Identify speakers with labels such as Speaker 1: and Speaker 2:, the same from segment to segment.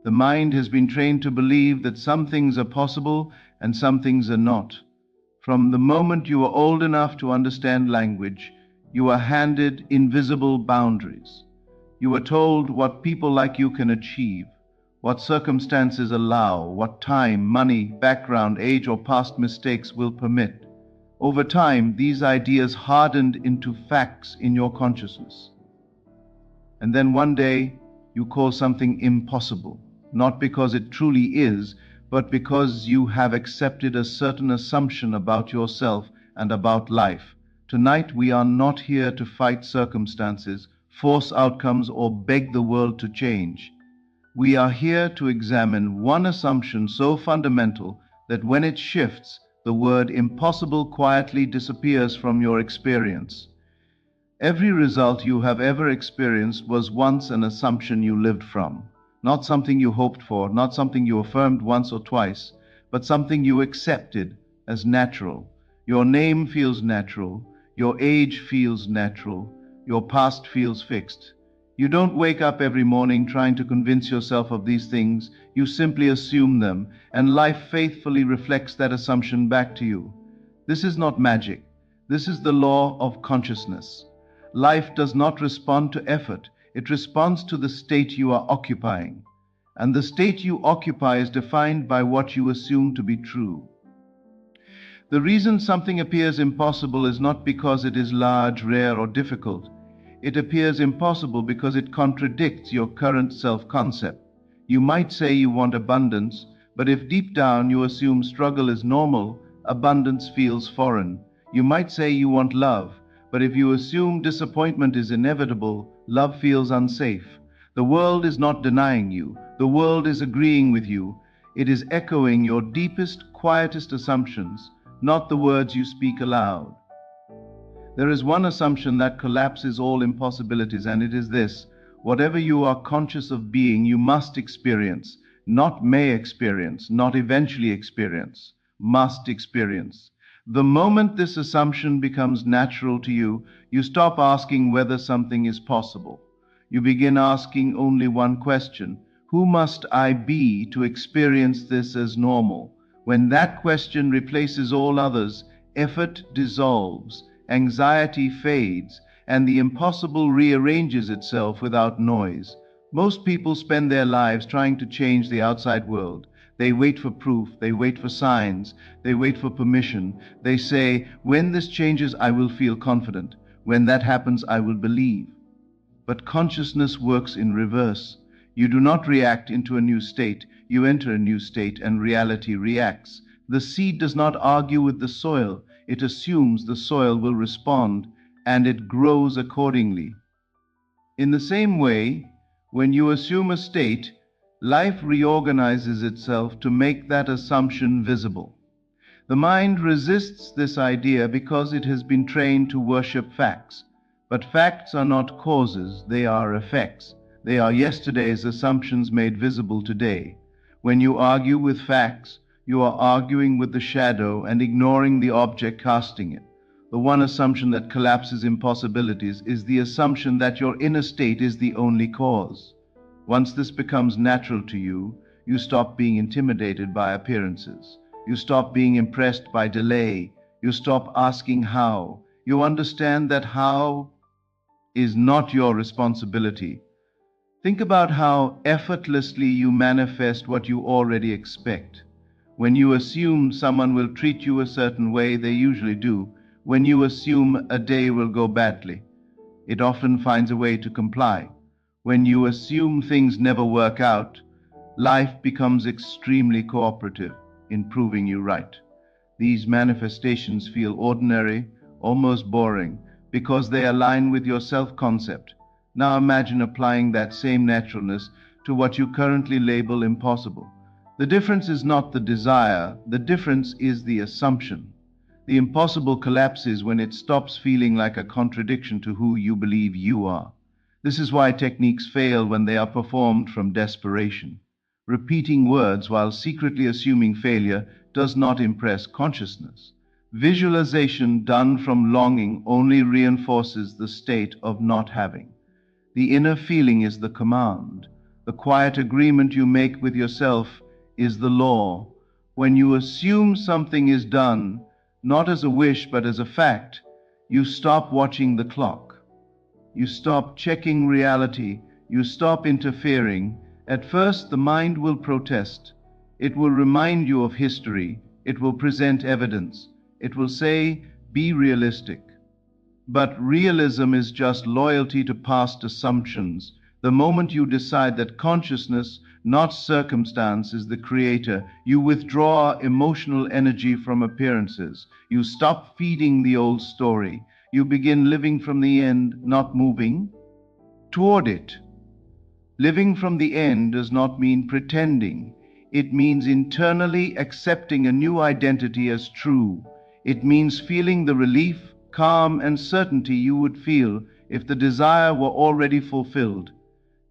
Speaker 1: The mind has been trained to believe that some things are possible and some things are not. From the moment you are old enough to understand language, you are handed invisible boundaries. You are told what people like you can achieve, what circumstances allow, what time, money, background, age, or past mistakes will permit. Over time, these ideas hardened into facts in your consciousness. And then one day, you call something impossible, not because it truly is, but because you have accepted a certain assumption about yourself and about life. Tonight, we are not here to fight circumstances, force outcomes, or beg the world to change. We are here to examine one assumption so fundamental that when it shifts, the word impossible quietly disappears from your experience. Every result you have ever experienced was once an assumption you lived from. Not something you hoped for, not something you affirmed once or twice, but something you accepted as natural. Your name feels natural, your age feels natural, your past feels fixed. You don't wake up every morning trying to convince yourself of these things, you simply assume them, and life faithfully reflects that assumption back to you. This is not magic, this is the law of consciousness. Life does not respond to effort. It responds to the state you are occupying. And the state you occupy is defined by what you assume to be true. The reason something appears impossible is not because it is large, rare, or difficult. It appears impossible because it contradicts your current self-concept. You might say you want abundance, but if deep down you assume struggle is normal, abundance feels foreign. You might say you want love, but if you assume disappointment is inevitable, love feels unsafe. The world is not denying you. The world is agreeing with you. It is echoing your deepest, quietest assumptions, not the words you speak aloud. There is one assumption that collapses all impossibilities, and it is this: whatever you are conscious of being, you must experience, not may experience, not eventually experience, must experience. The moment this assumption becomes natural to you, you stop asking whether something is possible. You begin asking only one question: who must I be to experience this as normal? When that question replaces all others, effort dissolves, anxiety fades, and the impossible rearranges itself without noise. Most people spend their lives trying to change the outside world. They wait for proof, they wait for signs, they wait for permission. They say, when this changes, I will feel confident. When that happens, I will believe. But consciousness works in reverse. You do not react into a new state, you enter a new state and reality reacts. The seed does not argue with the soil, it assumes the soil will respond, and it grows accordingly. In the same way, when you assume a state, life reorganizes itself to make that assumption visible. The mind resists this idea because it has been trained to worship facts. But facts are not causes, they are effects. They are yesterday's assumptions made visible today. When you argue with facts, you are arguing with the shadow and ignoring the object casting it. The one assumption that collapses impossibilities is the assumption that your inner state is the only cause. Once this becomes natural to you, you stop being intimidated by appearances. You stop being impressed by delay. You stop asking how. You understand that how is not your responsibility. Think about how effortlessly you manifest what you already expect. When you assume someone will treat you a certain way, they usually do. When you assume a day will go badly, it often finds a way to comply. When you assume things never work out, life becomes extremely cooperative in proving you right. These manifestations feel ordinary, almost boring, because they align with your self-concept. Now imagine applying that same naturalness to what you currently label impossible. The difference is not the desire, the difference is the assumption. The impossible collapses when it stops feeling like a contradiction to who you believe you are. This is why techniques fail when they are performed from desperation. Repeating words while secretly assuming failure does not impress consciousness. Visualization done from longing only reinforces the state of not having. The inner feeling is the command. The quiet agreement you make with yourself is the law. When you assume something is done, not as a wish but as a fact, you stop watching the clock. You stop checking reality. You stop interfering. At first, the mind will protest. It will remind you of history. It will present evidence. It will say, be realistic. But realism is just loyalty to past assumptions. The moment you decide that consciousness, not circumstance, is the creator, you withdraw emotional energy from appearances. You stop feeding the old story. You begin living from the end, not moving toward it. Living from the end does not mean pretending. It means internally accepting a new identity as true. It means feeling the relief, calm, and certainty you would feel if the desire were already fulfilled.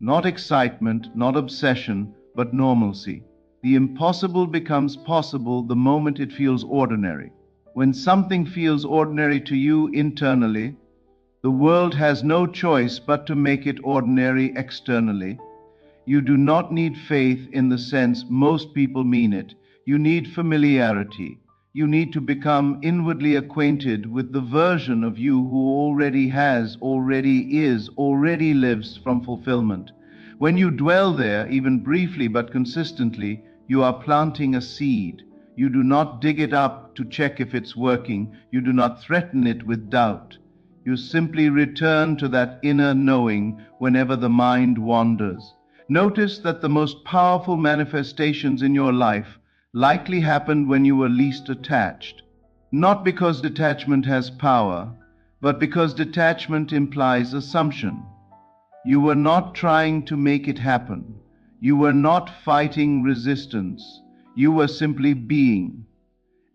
Speaker 1: Not excitement, not obsession, but normalcy. The impossible becomes possible the moment it feels ordinary. When something feels ordinary to you internally, the world has no choice but to make it ordinary externally. You do not need faith in the sense most people mean it. You need familiarity. You need to become inwardly acquainted with the version of you who already has, already is, already lives from fulfillment. When you dwell there, even briefly but consistently, you are planting a seed. You do not dig it up to check if it's working. You do not threaten it with doubt. You simply return to that inner knowing whenever the mind wanders. Notice that the most powerful manifestations in your life likely happened when you were least attached. Not because detachment has power, but because detachment implies assumption. You were not trying to make it happen. You were not fighting resistance. You were simply being.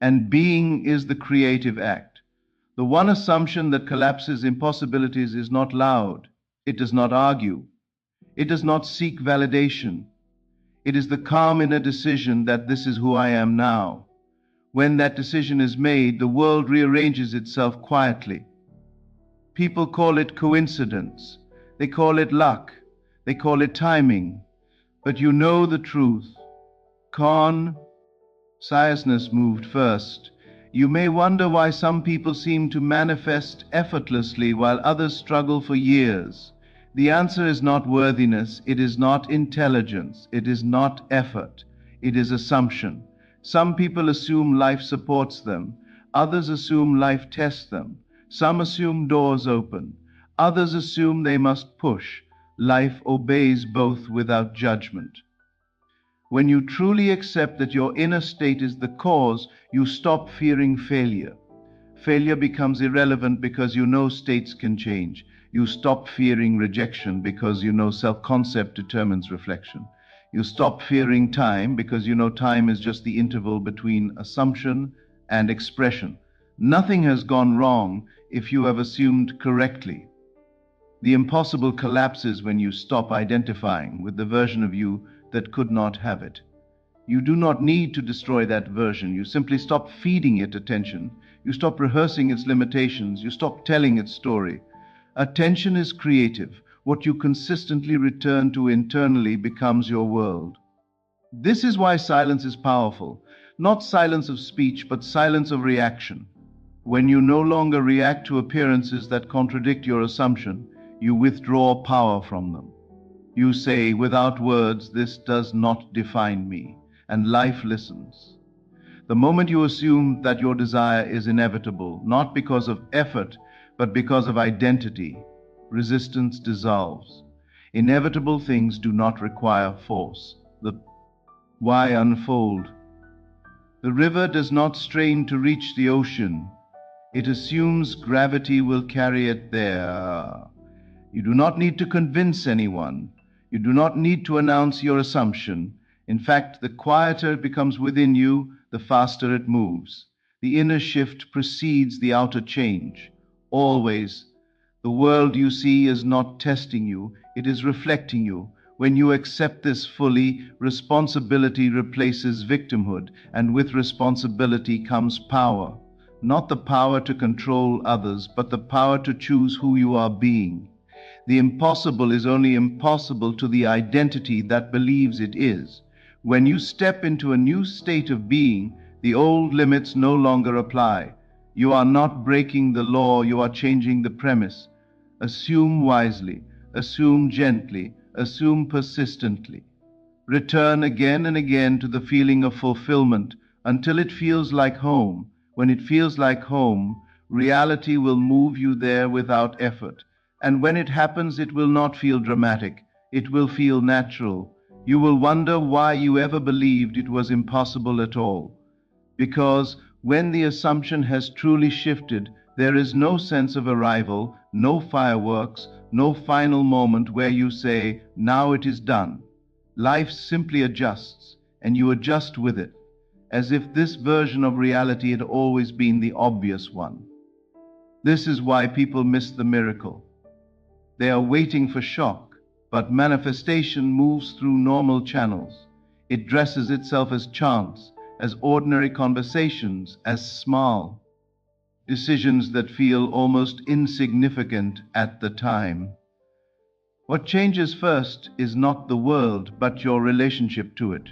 Speaker 1: And being is the creative act. The one assumption that collapses impossibilities is not loud. It does not argue. It does not seek validation. It is the calm inner decision that this is who I am now. When that decision is made, the world rearranges itself quietly. People call it coincidence. They call it luck. They call it timing. But you know the truth. Consciousness moved first. You may wonder why some people seem to manifest effortlessly while others struggle for years. The answer is not worthiness, it is not intelligence, it is not effort, it is assumption. Some people assume life supports them, others assume life tests them. Some assume doors open, others assume they must push. Life obeys both without judgment. When you truly accept that your inner state is the cause, you stop fearing failure. Failure becomes irrelevant because you know states can change. You stop fearing rejection because you know self-concept determines reflection. You stop fearing time because you know time is just the interval between assumption and expression. Nothing has gone wrong if you have assumed correctly. The impossible collapses when you stop identifying with the version of you that could not have it. You do not need to destroy that version. You simply stop feeding it attention. You stop rehearsing its limitations. You stop telling its story. Attention is creative. What you consistently return to internally becomes your world. This is why silence is powerful. Not silence of speech, but silence of reaction. When you no longer react to appearances that contradict your assumption, you withdraw power from them. You say, without words, this does not define me, and life listens. The moment you assume that your desire is inevitable, not because of effort, but because of identity, resistance dissolves. Inevitable things do not require force. The why unfold. The river does not strain to reach the ocean. It assumes gravity will carry it there. You do not need to convince anyone. You do not need to announce your assumption. In fact, the quieter it becomes within you, the faster it moves. The inner shift precedes the outer change. Always. The world you see is not testing you, it is reflecting you. When you accept this fully, responsibility replaces victimhood, and with responsibility comes power. Not the power to control others, but the power to choose who you are being. The impossible is only impossible to the identity that believes it is. When you step into a new state of being, the old limits no longer apply. You are not breaking the law, you are changing the premise. Assume wisely, assume gently, assume persistently. Return again and again to the feeling of fulfillment until it feels like home. When it feels like home, reality will move you there without effort. And when it happens, it will not feel dramatic. It will feel natural. You will wonder why you ever believed it was impossible at all. Because when the assumption has truly shifted, there is no sense of arrival, no fireworks, no final moment where you say, now it is done. Life simply adjusts, and you adjust with it, as if this version of reality had always been the obvious one. This is why people miss the miracle. They are waiting for shock, but manifestation moves through normal channels. It dresses itself as chance, as ordinary conversations, as small decisions that feel almost insignificant at the time. What changes first is not the world, but your relationship to it.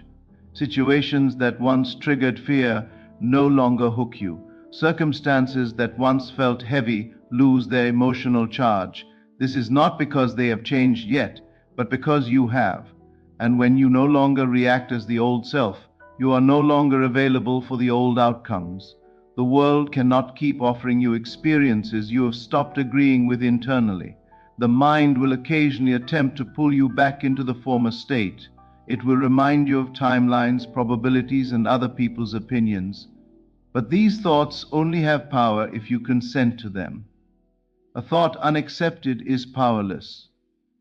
Speaker 1: Situations that once triggered fear no longer hook you. Circumstances that once felt heavy lose their emotional charge. This is not because they have changed yet, but because you have. And when you no longer react as the old self, you are no longer available for the old outcomes. The world cannot keep offering you experiences you have stopped agreeing with internally. The mind will occasionally attempt to pull you back into the former state. It will remind you of timelines, probabilities, and other people's opinions. But these thoughts only have power if you consent to them. A thought unaccepted is powerless.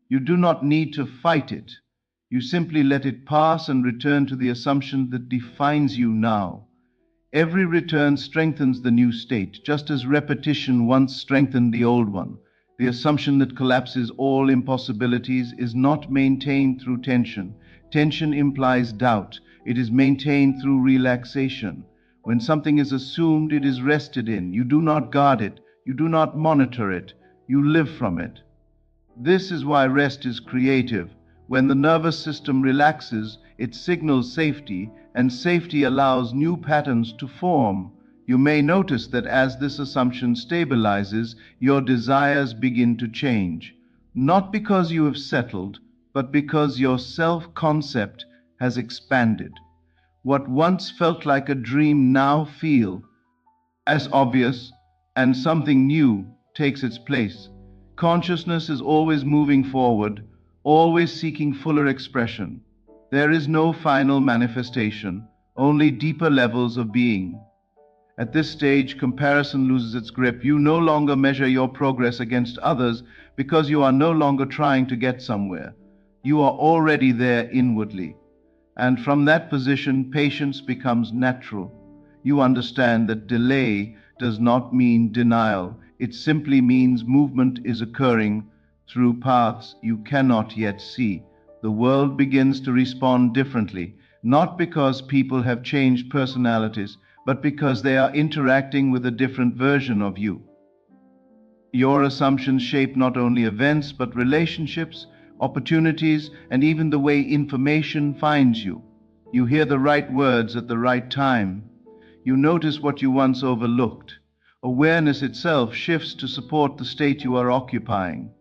Speaker 1: You do not need to fight it. You simply let it pass and return to the assumption that defines you now. Every return strengthens the new state, just as repetition once strengthened the old one. The assumption that collapses all impossibilities is not maintained through tension. Tension implies doubt. It is maintained through relaxation. When something is assumed, it is rested in. You do not guard it. You do not monitor it. You live from it. This is why rest is creative. When the nervous system relaxes, it signals safety, and safety allows new patterns to form. You may notice that as this assumption stabilizes, your desires begin to change. Not because you have settled, but because your self-concept has expanded. What once felt like a dream now feels as obvious, and something new takes its place. Consciousness is always moving forward, always seeking fuller expression. There is no final manifestation, only deeper levels of being. At this stage, comparison loses its grip. You no longer measure your progress against others because you are no longer trying to get somewhere. You are already there inwardly. And from that position, patience becomes natural. You understand that delay does not mean denial. It simply means movement is occurring through paths you cannot yet see. The world begins to respond differently, not because people have changed personalities, but because they are interacting with a different version of you. Your assumptions shape not only events, but relationships, opportunities, and even the way information finds you. You hear the right words at the right time. You notice what you once overlooked. Awareness itself shifts to support the state you are occupying.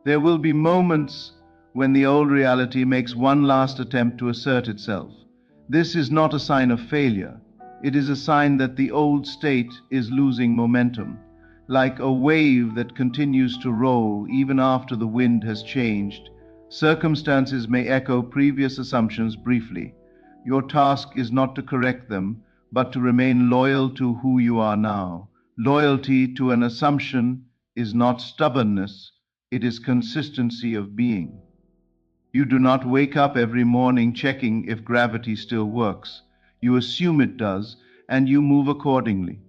Speaker 1: There will be moments when the old reality makes one last attempt to assert itself. This is not a sign of failure. It is a sign that the old state is losing momentum, like a wave that continues to roll even after the wind has changed. Circumstances may echo previous assumptions briefly. Your task is not to correct them, but to remain loyal to who you are now. Loyalty to an assumption is not stubbornness, it is consistency of being. You do not wake up every morning checking if gravity still works. You assume it does, and you move accordingly.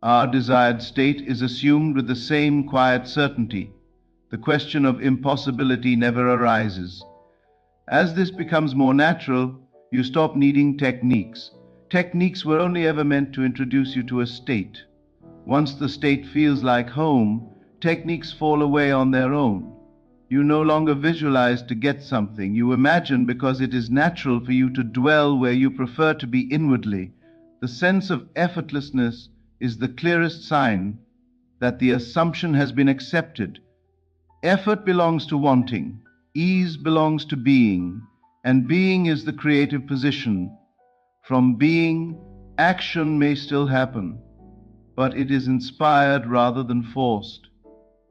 Speaker 1: Our desired state is assumed with the same quiet certainty. The question of impossibility never arises. As this becomes more natural, you stop needing techniques. Techniques were only ever meant to introduce you to a state. Once the state feels like home, Techniques fall away on their own. You no longer visualize to get something. You imagine because it is natural for you to dwell where you prefer to be inwardly. The sense of effortlessness is the clearest sign that the assumption has been accepted. Effort belongs to wanting, ease belongs to being, and being is the creative position. From being, action may still happen, but it is inspired rather than forced.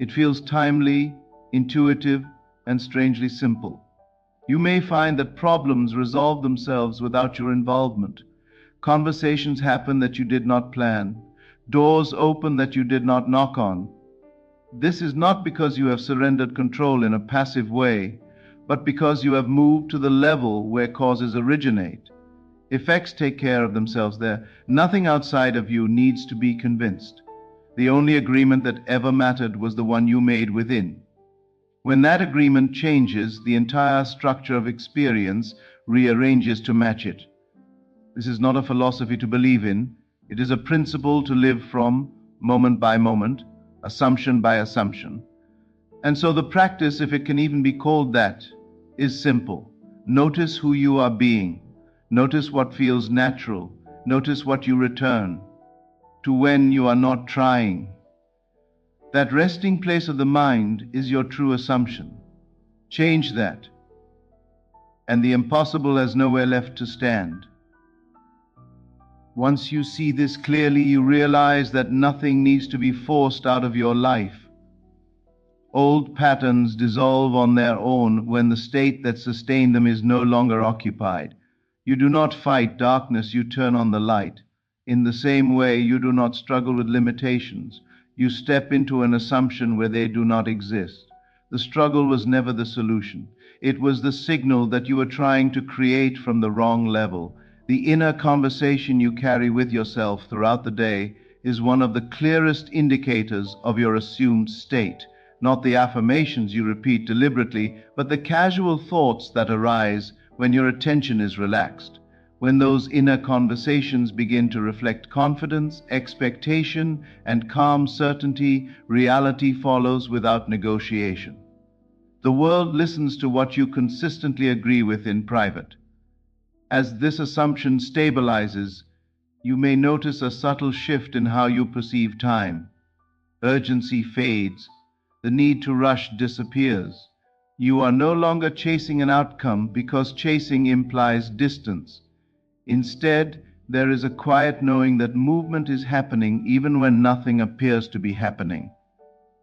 Speaker 1: It feels timely, intuitive, and strangely simple. You may find that problems resolve themselves without your involvement. Conversations happen that you did not plan. Doors open that you did not knock on. This is not because you have surrendered control in a passive way, but because you have moved to the level where causes originate. Effects take care of themselves there. Nothing outside of you needs to be convinced. The only agreement that ever mattered was the one you made within. When that agreement changes, the entire structure of experience rearranges to match it. This is not a philosophy to believe in. It is a principle to live from, moment by moment, assumption by assumption. And so the practice, if it can even be called that, is simple. Notice who you are being. Notice what feels natural. Notice what you return to when you are not trying. That resting place of the mind is your true assumption. Change that, and the impossible has nowhere left to stand. Once you see this clearly, you realize that nothing needs to be forced out of your life. Old patterns dissolve on their own when the state that sustained them is no longer occupied. You do not fight darkness, you turn on the light. In the same way, you do not struggle with limitations. You step into an assumption where they do not exist. The struggle was never the solution. It was the signal that you were trying to create from the wrong level. The inner conversation you carry with yourself throughout the day is one of the clearest indicators of your assumed state. Not the affirmations you repeat deliberately, but the casual thoughts that arise when your attention is relaxed. When those inner conversations begin to reflect confidence, expectation, and calm certainty, reality follows without negotiation. The world listens to what you consistently agree with in private. As this assumption stabilizes, you may notice a subtle shift in how you perceive time. Urgency fades. The need to rush disappears. You are no longer chasing an outcome because chasing implies distance. Instead, there is a quiet knowing that movement is happening even when nothing appears to be happening.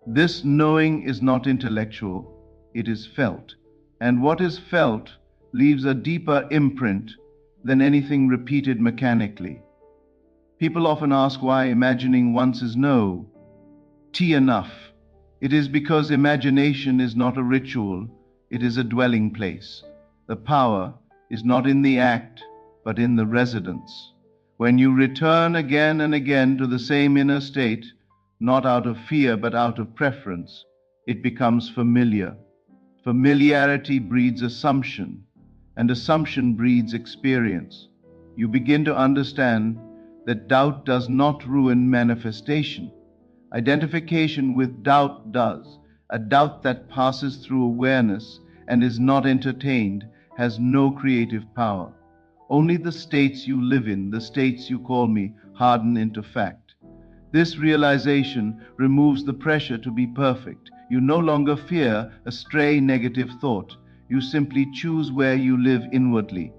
Speaker 1: This knowing is not intellectual, it is felt. And what is felt leaves a deeper imprint than anything repeated mechanically. People often ask why imagining once is no enough. It is because imagination is not a ritual, it is a dwelling place. The power is not in the act, but in the residence. When you return again and again to the same inner state, not out of fear but out of preference, it becomes familiar. Familiarity breeds assumption, and assumption breeds experience. You begin to understand that doubt does not ruin manifestation. Identification with doubt does. A doubt that passes through awareness and is not entertained has no creative power. Only the states you live in, the states you call me, harden into fact. This realization removes the pressure to be perfect. You no longer fear a stray negative thought. You simply choose where you live inwardly.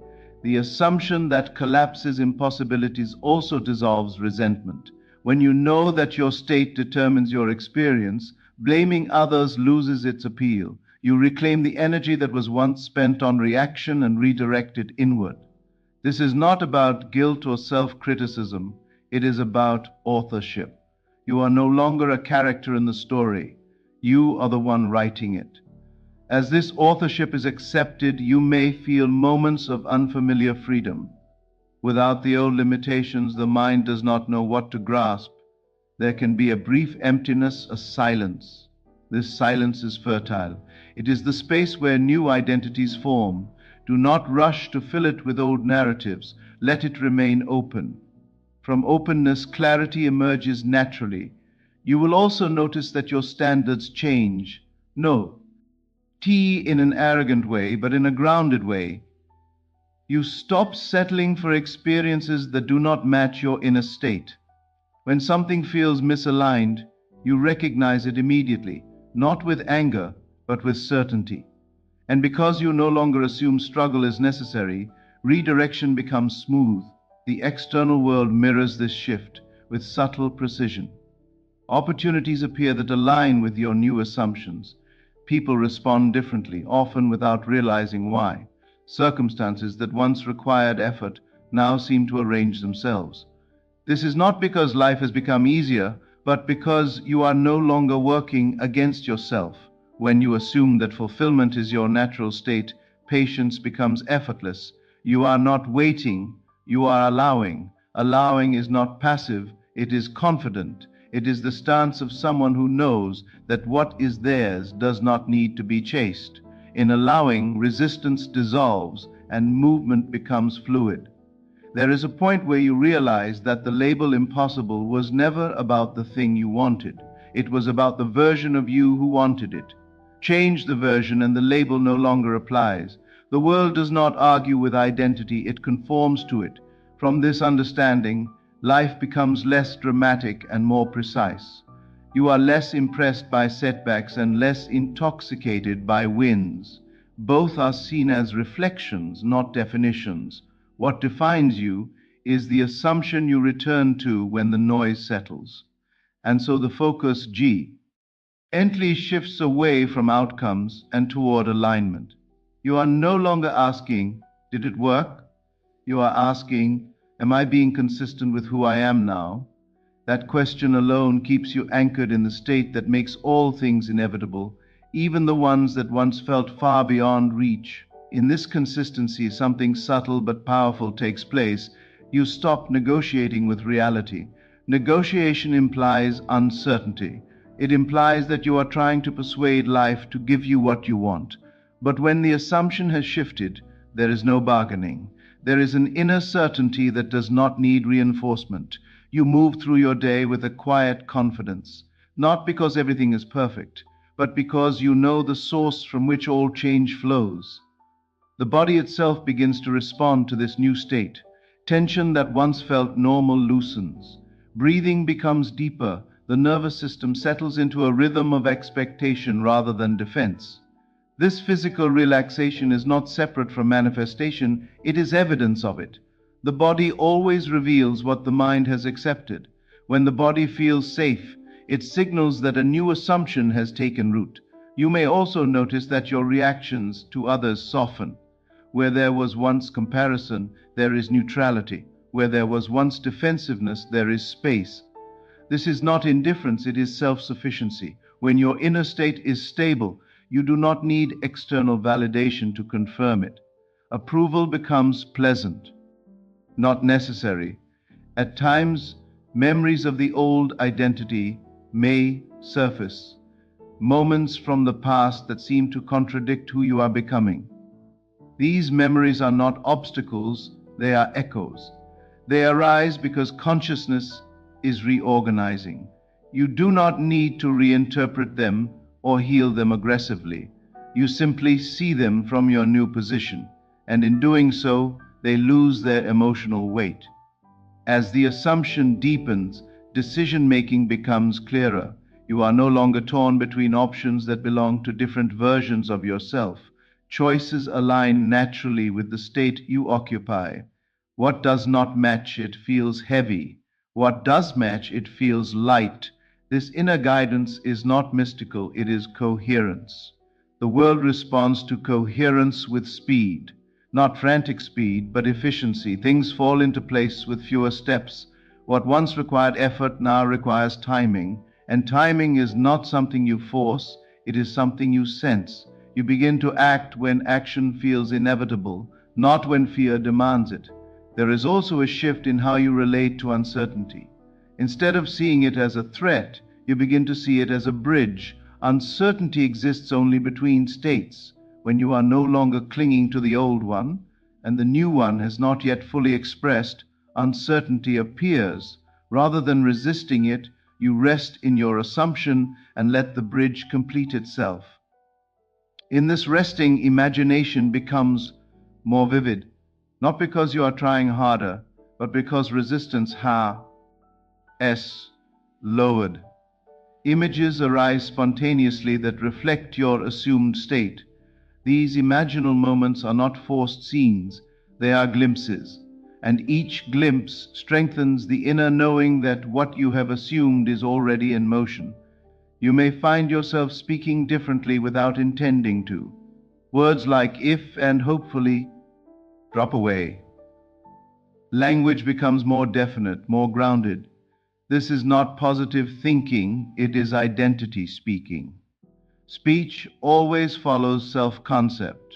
Speaker 1: The assumption that collapses impossibilities also dissolves resentment. When you know that your state determines your experience, blaming others loses its appeal. You reclaim the energy that was once spent on reaction and redirect it inward. This is not about guilt or self-criticism. It is about authorship. You are no longer a character in the story. You are the one writing it. As this authorship is accepted, you may feel moments of unfamiliar freedom. Without the old limitations, the mind does not know what to grasp. There can be a brief emptiness, a silence. This silence is fertile. It is the space where new identities form. Do not rush to fill it with old narratives. Let it remain open. From openness, clarity emerges naturally. You will also notice that your standards change. No, in an arrogant way, but in a grounded way. You stop settling for experiences that do not match your inner state. When something feels misaligned, you recognize it immediately, not with anger, but with certainty. And because you no longer assume struggle is necessary, redirection becomes smooth. The external world mirrors this shift with subtle precision. Opportunities appear that align with your new assumptions. People respond differently, often without realizing why. Circumstances that once required effort now seem to arrange themselves. This is not because life has become easier, but because you are no longer working against yourself. When you assume that fulfillment is your natural state, patience becomes effortless. You are not waiting, you are allowing. Allowing is not passive, it is confident. It is the stance of someone who knows that what is theirs does not need to be chased. In allowing, resistance dissolves and movement becomes fluid. There is a point where you realize that the label impossible was never about the thing you wanted. It was about the version of you who wanted it. Change the version and the label no longer applies. The world does not argue with identity, it conforms to it. From this understanding, life becomes less dramatic and more precise. You are less impressed by setbacks and less intoxicated by wins. Both are seen as reflections, not definitions. What defines you is the assumption you return to when the noise settles. And so the focus G gently shifts away from outcomes and toward alignment. You are no longer asking, did it work? You are asking, am I being consistent with who I am now? That question alone keeps you anchored in the state that makes all things inevitable, even the ones that once felt far beyond reach. In this consistency, something subtle but powerful takes place. You stop negotiating with reality. Negotiation implies uncertainty. It implies that you are trying to persuade life to give you what you want. But when the assumption has shifted, there is no bargaining. There is an inner certainty that does not need reinforcement. You move through your day with a quiet confidence, not because everything is perfect, but because you know the source from which all change flows. The body itself begins to respond to this new state. Tension that once felt normal loosens. Breathing becomes deeper. The nervous system settles into a rhythm of expectation rather than defense. This physical relaxation is not separate from manifestation, it is evidence of it. The body always reveals what the mind has accepted. When the body feels safe, it signals that a new assumption has taken root. You may also notice that your reactions to others soften. Where there was once comparison, there is neutrality. Where there was once defensiveness, there is space. This is not indifference, it is self-sufficiency. When your inner state is stable, you do not need external validation to confirm it. Approval becomes pleasant, not necessary. At times, memories of the old identity may surface, moments from the past that seem to contradict who you are becoming. These memories are not obstacles, they are echoes. They arise because consciousness is reorganizing. You do not need to reinterpret them or heal them aggressively. You simply see them from your new position, and in doing so, they lose their emotional weight. As the assumption deepens, decision-making becomes clearer. You are no longer torn between options that belong to different versions of yourself. Choices align naturally with the state you occupy. What does not match it feels heavy. What does match it feels light. This inner guidance is not mystical, it is coherence. The world responds to coherence with speed. Not frantic speed, but efficiency. Things fall into place with fewer steps. What once required effort now requires timing. And timing is not something you force, it is something you sense. You begin to act when action feels inevitable, not when fear demands it. There is also a shift in how you relate to uncertainty. Instead of seeing it as a threat, you begin to see it as a bridge. Uncertainty exists only between states. When you are no longer clinging to the old one, and the new one has not yet fully expressed, uncertainty appears. Rather than resisting it, You rest in your assumption and let the bridge complete itself. In this resting, imagination becomes more vivid, not because you are trying harder, but because resistance has lowered. Images arise spontaneously that reflect your assumed state. These imaginal moments are not forced scenes, they are glimpses, and each glimpse strengthens the inner knowing that what you have assumed is already in motion. You may find yourself speaking differently without intending to. Words like if and hopefully drop away. Language becomes more definite, more grounded. This is not positive thinking, it is identity speaking. Speech always follows self-concept.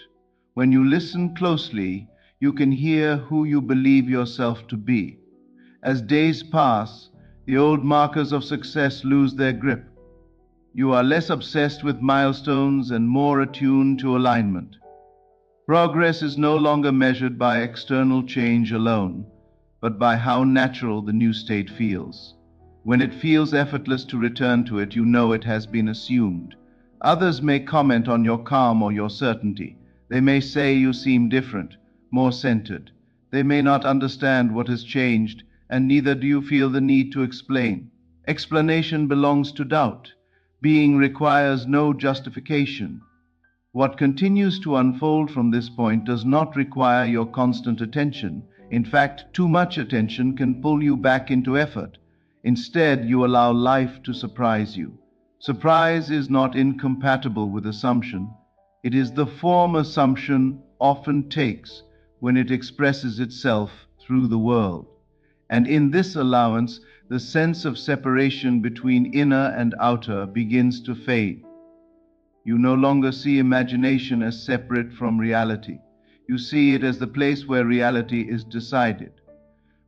Speaker 1: When you listen closely, you can hear who you believe yourself to be. As days pass, the old markers of success lose their grip. You are less obsessed with milestones and more attuned to alignment. Progress is no longer measured by external change alone, but by how natural the new state feels. When it feels effortless to return to it, you know it has been assumed. Others may comment on your calm or your certainty. They may say you seem different, more centered. They may not understand what has changed, and neither do you feel the need to explain. Explanation belongs to doubt. Being requires no justification. What continues to unfold from this point does not require your constant attention. In fact, too much attention can pull you back into effort. Instead, you allow life to surprise you. Surprise is not incompatible with assumption. It is the form assumption often takes when it expresses itself through the world. And in this allowance, the sense of separation between inner and outer begins to fade. You no longer see imagination as separate from reality. You see it as the place where reality is decided.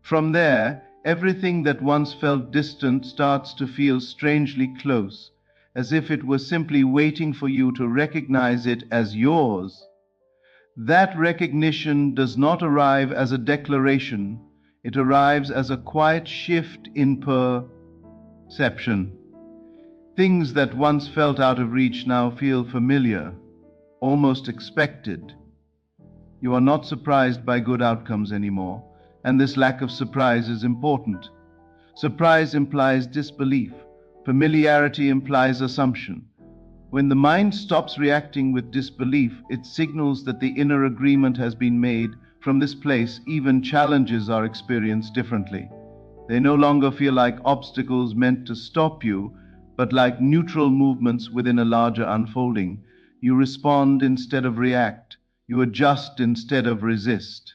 Speaker 1: From there, everything that once felt distant starts to feel strangely close, as if it was simply waiting for you to recognize it as yours. That recognition does not arrive as a declaration, it arrives as a quiet shift in perception. Things that once felt out of reach now feel familiar, almost expected. You are not surprised by good outcomes anymore, and this lack of surprise is important. Surprise implies disbelief. Familiarity implies assumption. When the mind stops reacting with disbelief, it signals that the inner agreement has been made. From this place, even challenges are experienced differently. They no longer feel like obstacles meant to stop you, but like neutral movements within a larger unfolding. You respond instead of react. You adjust instead of resist.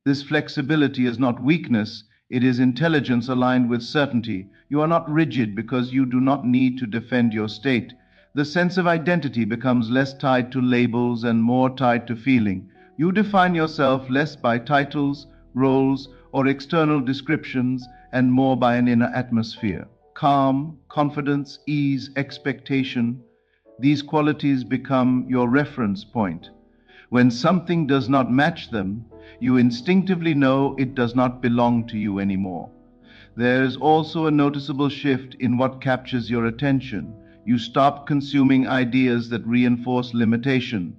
Speaker 1: This flexibility is not weakness, it is intelligence aligned with certainty. You are not rigid because you do not need to defend your state. The sense of identity becomes less tied to labels and more tied to feeling. You define yourself less by titles, roles, or external descriptions, and more by an inner atmosphere. Calm, confidence, ease, expectation. These qualities become your reference point. When something does not match them, you instinctively know it does not belong to you anymore. There is also a noticeable shift in what captures your attention. You stop consuming ideas that reinforce limitation,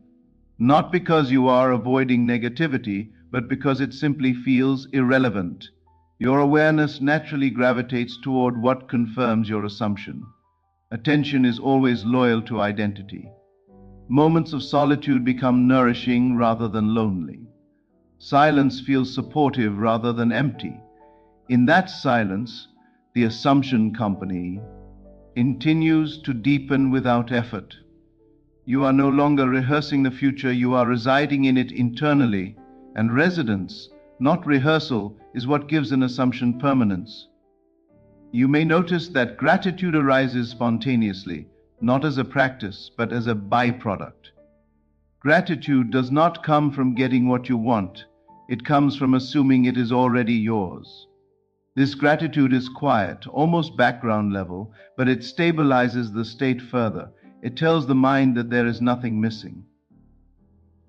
Speaker 1: not because you are avoiding negativity, but because it simply feels irrelevant. Your awareness naturally gravitates toward what confirms your assumption. Attention is always loyal to identity. Moments of solitude become nourishing rather than lonely. Silence feels supportive rather than empty. In that silence, the assumption company continues to deepen without effort. You are no longer rehearsing the future, you are residing in it internally, and residence, not rehearsal, is what gives an assumption permanence. You may notice that gratitude arises spontaneously, not as a practice, but as a byproduct. Gratitude does not come from getting what you want, it comes from assuming it is already yours. This gratitude is quiet, almost background level, but it stabilizes the state further. It tells the mind that there is nothing missing.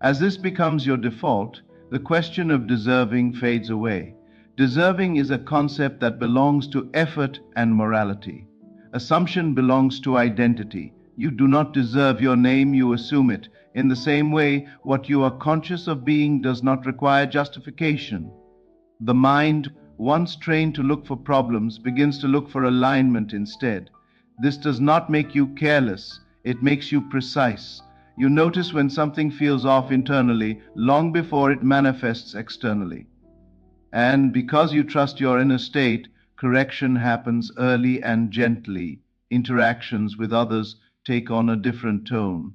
Speaker 1: As this becomes your default, the question of deserving fades away. Deserving is a concept that belongs to effort and morality. Assumption belongs to identity. You do not deserve your name, you assume it. In the same way, what you are conscious of being does not require justification. The mind, once trained to look for problems, begins to look for alignment instead. This does not make you careless, it makes you precise. You notice when something feels off internally long before it manifests externally. And because you trust your inner state, correction happens early and gently. Interactions with others take on a different tone.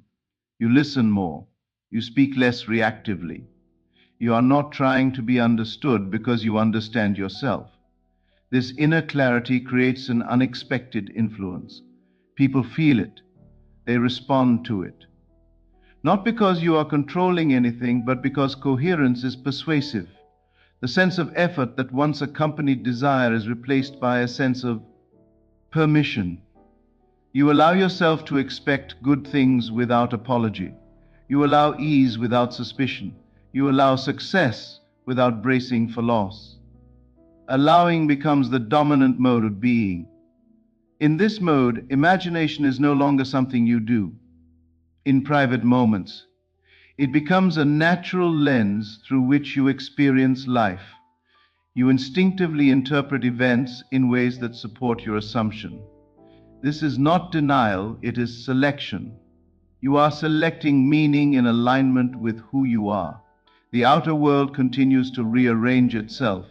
Speaker 1: You listen more. You speak less reactively. You are not trying to be understood because you understand yourself. This inner clarity creates an unexpected influence. People feel it. They respond to it. Not because you are controlling anything, but because coherence is persuasive. The sense of effort that once accompanied desire is replaced by a sense of permission. You allow yourself to expect good things without apology. You allow ease without suspicion. You allow success without bracing for loss. Allowing becomes the dominant mode of being. In this mode, imagination is no longer something you do in private moments. It becomes a natural lens through which you experience life. You instinctively interpret events in ways that support your assumption. This is not denial, it is selection. You are selecting meaning in alignment with who you are. The outer world continues to rearrange itself,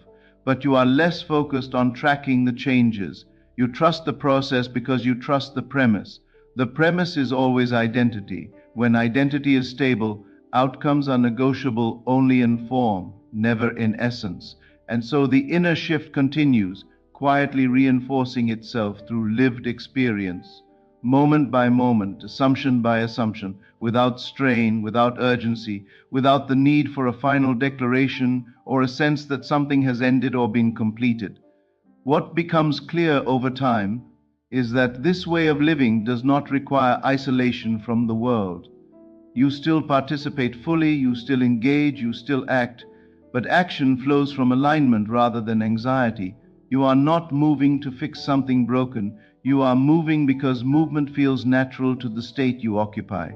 Speaker 1: but you are less focused on tracking the changes. You trust the process because you trust the premise. The premise is always identity. When identity is stable, outcomes are negotiable only in form, never in essence. And so the inner shift continues, quietly reinforcing itself through lived experience, moment by moment, assumption by assumption, without strain, without urgency, without the need for a final declaration or a sense that something has ended or been completed. What becomes clear over time is that this way of living does not require isolation from the world. You still participate fully, you still engage, you still act, but action flows from alignment rather than anxiety. You are not moving to fix something broken. You are moving because movement feels natural to the state you occupy.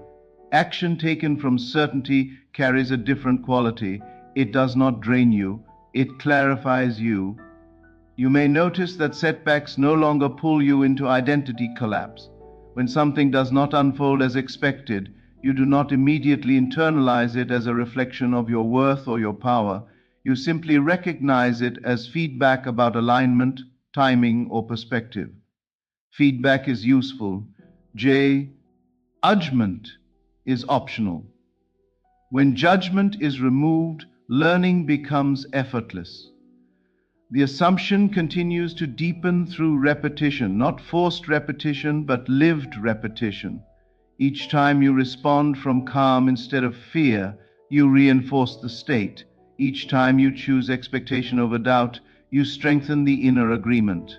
Speaker 1: Action taken from certainty carries a different quality. It does not drain you, it clarifies you. You may notice that setbacks no longer pull you into identity collapse. When something does not unfold as expected, you do not immediately internalize it as a reflection of your worth or your power. You simply recognize it as feedback about alignment, timing, or perspective. Feedback is useful. Judgment is optional. When judgment is removed, learning becomes effortless. The assumption continues to deepen through repetition, not forced repetition, but lived repetition. Each time you respond from calm instead of fear, you reinforce the state. Each time you choose expectation over doubt, you strengthen the inner agreement.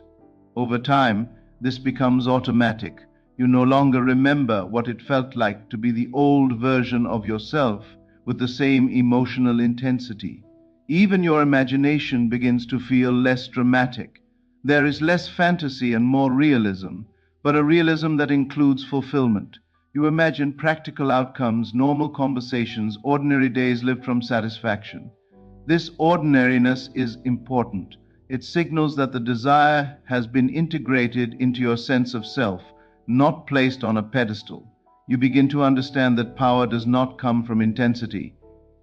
Speaker 1: Over time, this becomes automatic. You no longer remember what it felt like to be the old version of yourself with the same emotional intensity. Even your imagination begins to feel less dramatic. There is less fantasy and more realism, but a realism that includes fulfillment. You imagine practical outcomes, normal conversations, ordinary days lived from satisfaction. This ordinariness is important. It signals that the desire has been integrated into your sense of self, not placed on a pedestal. You begin to understand that power does not come from intensity.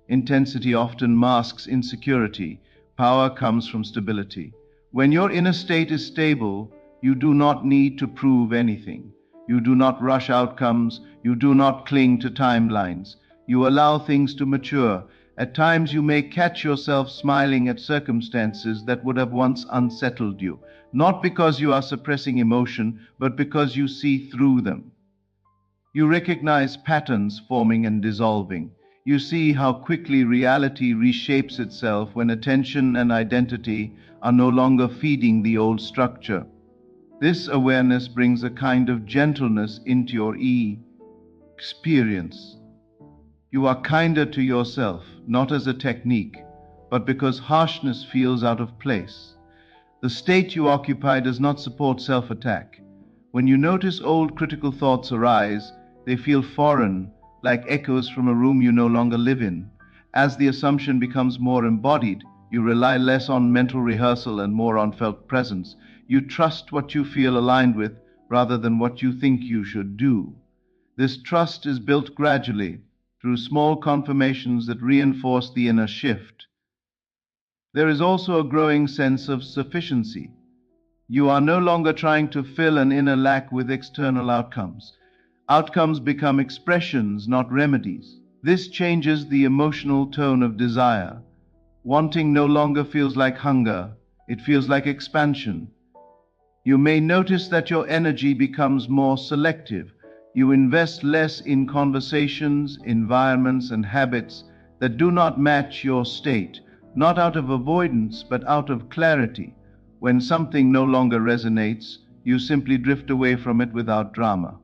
Speaker 1: Intensity often masks insecurity. Power comes from stability. When your inner state is stable, you do not need to prove anything. You do not rush outcomes. You do not cling to timelines. You allow things to mature. At times you may catch yourself smiling at circumstances that would have once unsettled you, not because you are suppressing emotion, but because you see through them. You recognize patterns forming and dissolving. You see how quickly reality reshapes itself when attention and identity are no longer feeding the old structure. This awareness brings a kind of gentleness into your experience. You are kinder to yourself, not as a technique, but because harshness feels out of place. The state you occupy does not support self-attack. When you notice old critical thoughts arise, they feel foreign, like echoes from a room you no longer live in. As the assumption becomes more embodied, you rely less on mental rehearsal and more on felt presence. You trust what you feel aligned with rather than what you think you should do. This trust is built gradually through small confirmations that reinforce the inner shift. There is also a growing sense of sufficiency. You are no longer trying to fill an inner lack with external outcomes. Outcomes become expressions, not remedies. This changes the emotional tone of desire. Wanting no longer feels like hunger, it feels like expansion. You may notice that your energy becomes more selective. You invest less in conversations, environments, and habits that do not match your state, not out of avoidance, but out of clarity. When something no longer resonates, you simply drift away from it without drama.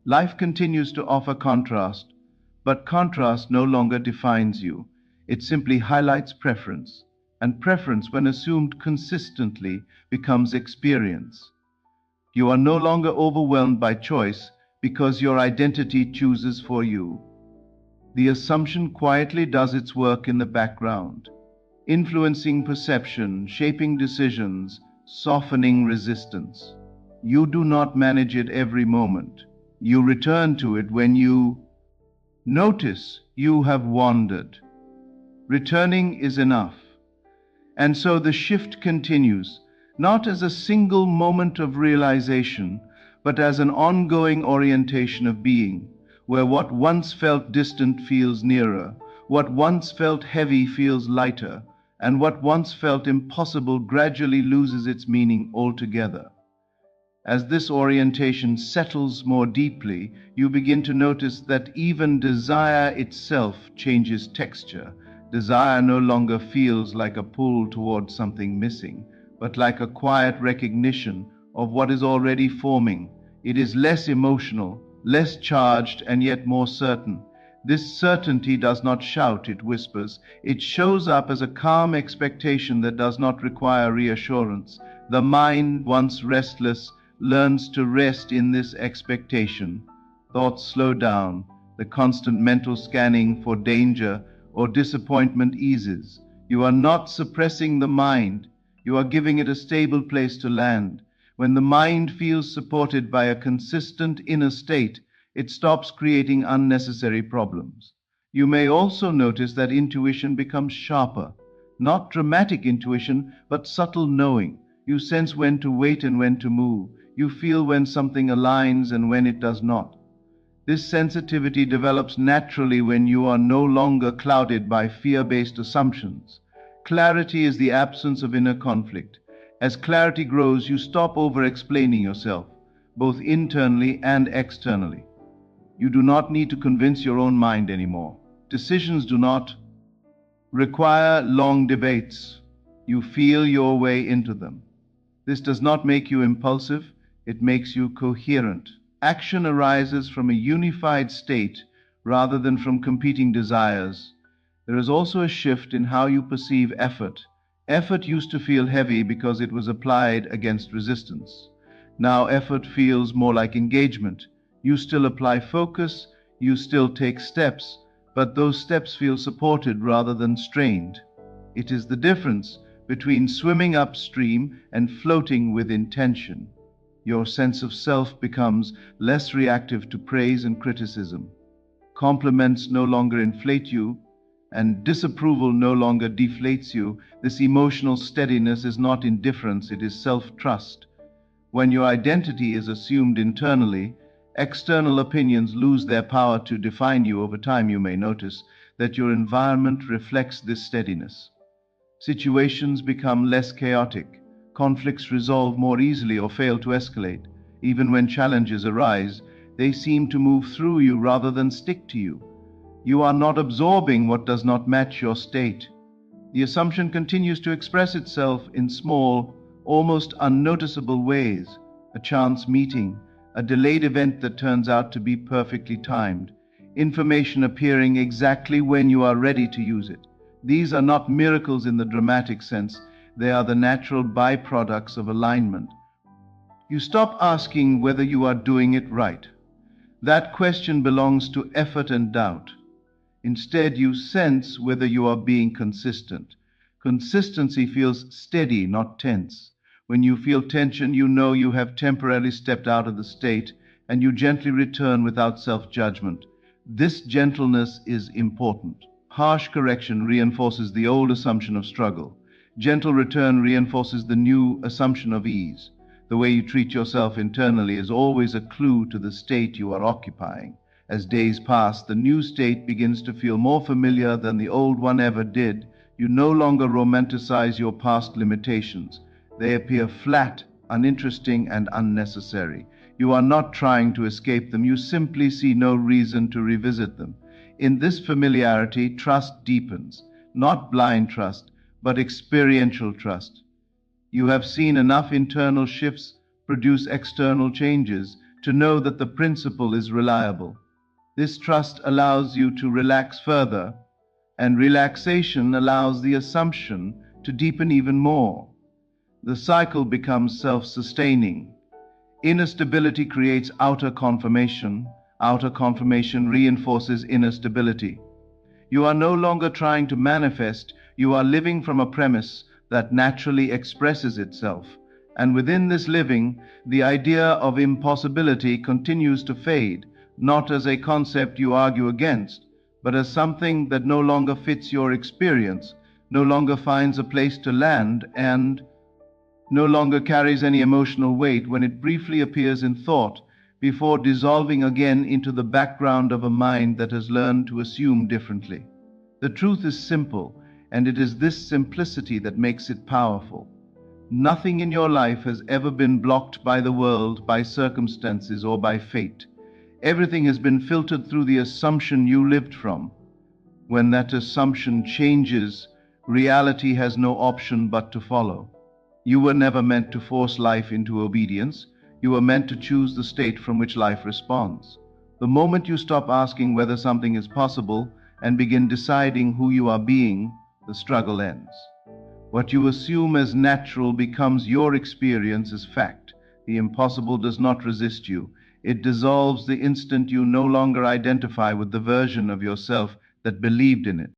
Speaker 1: Life continues to offer contrast, but contrast no longer defines you. It simply highlights preference, and preference, when assumed consistently, becomes experience. You are no longer overwhelmed by choice because your identity chooses for you. The assumption quietly does its work in the background, influencing perception, shaping decisions, softening resistance. You do not manage it every moment. You return to it when you notice you have wandered. Returning is enough. And so the shift continues, not as a single moment of realization, but as an ongoing orientation of being, where what once felt distant feels nearer, what once felt heavy feels lighter, and what once felt impossible gradually loses its meaning altogether. As this orientation settles more deeply, you begin to notice that even desire itself changes texture. Desire no longer feels like a pull towards something missing, but like a quiet recognition of what is already forming. It is less emotional, less charged, and yet more certain. This certainty does not shout, it whispers. It shows up as a calm expectation that does not require reassurance. The mind, once restless, learns to rest in this expectation. Thoughts slow down. The constant mental scanning for danger or disappointment eases. You are not suppressing the mind. You are giving it a stable place to land. When the mind feels supported by a consistent inner state, it stops creating unnecessary problems. You may also notice that intuition becomes sharper. Not dramatic intuition, but subtle knowing. You sense when to wait and when to move. You feel when something aligns and when it does not. This sensitivity develops naturally when you are no longer clouded by fear-based assumptions. Clarity is the absence of inner conflict. As clarity grows, you stop over-explaining yourself, both internally and externally. You do not need to convince your own mind anymore. Decisions do not require long debates. You feel your way into them. This does not make you impulsive, it makes you coherent. Action arises from a unified state rather than from competing desires. There is also a shift in how you perceive effort. Effort used to feel heavy because it was applied against resistance. Now effort feels more like engagement. You still apply focus, you still take steps, but those steps feel supported rather than strained. It is the difference between swimming upstream and floating with intention. Your sense of self becomes less reactive to praise and criticism. Compliments no longer inflate you, and disapproval no longer deflates you. This emotional steadiness is not indifference, it is self-trust. When your identity is assumed internally, external opinions lose their power to define you. Over time, you may notice that your environment reflects this steadiness. Situations become less chaotic. Conflicts resolve more easily or fail to escalate. Even when challenges arise, they seem to move through you rather than stick to you. You are not absorbing what does not match your state. The assumption continues to express itself in small, almost unnoticeable ways. A chance meeting, a delayed event that turns out to be perfectly timed, information appearing exactly when you are ready to use it. These are not miracles in the dramatic sense, they are the natural byproducts of alignment. You stop asking whether you are doing it right. That question belongs to effort and doubt. Instead, you sense whether you are being consistent. Consistency feels steady, not tense. When you feel tension, you know you have temporarily stepped out of the state, and you gently return without self-judgment. This gentleness is important. Harsh correction reinforces the old assumption of struggle. Gentle return reinforces the new assumption of ease. The way you treat yourself internally is always a clue to the state you are occupying. As days pass, the new state begins to feel more familiar than the old one ever did. You no longer romanticize your past limitations. They appear flat, uninteresting, and unnecessary. You are not trying to escape them, you simply see no reason to revisit them. In this familiarity, trust deepens, not blind trust, but experiential trust. You have seen enough internal shifts produce external changes to know that the principle is reliable. This trust allows you to relax further, and relaxation allows the assumption to deepen even more. The cycle becomes self-sustaining. Inner stability creates outer confirmation reinforces inner stability. You are no longer trying to manifest, you are living from a premise that naturally expresses itself. And within this living, the idea of impossibility continues to fade, not as a concept you argue against, but as something that no longer fits your experience, no longer finds a place to land, and no longer carries any emotional weight when it briefly appears in thought, before dissolving again into the background of a mind that has learned to assume differently. The truth is simple, and it is this simplicity that makes it powerful. Nothing in your life has ever been blocked by the world, by circumstances, or by fate. Everything has been filtered through the assumption you lived from. When that assumption changes, reality has no option but to follow. You were never meant to force life into obedience. You were meant to choose the state from which life responds. The moment you stop asking whether something is possible and begin deciding who you are being, the struggle ends. What you assume as natural becomes your experience as fact. The impossible does not resist you. It dissolves the instant you no longer identify with the version of yourself that believed in it.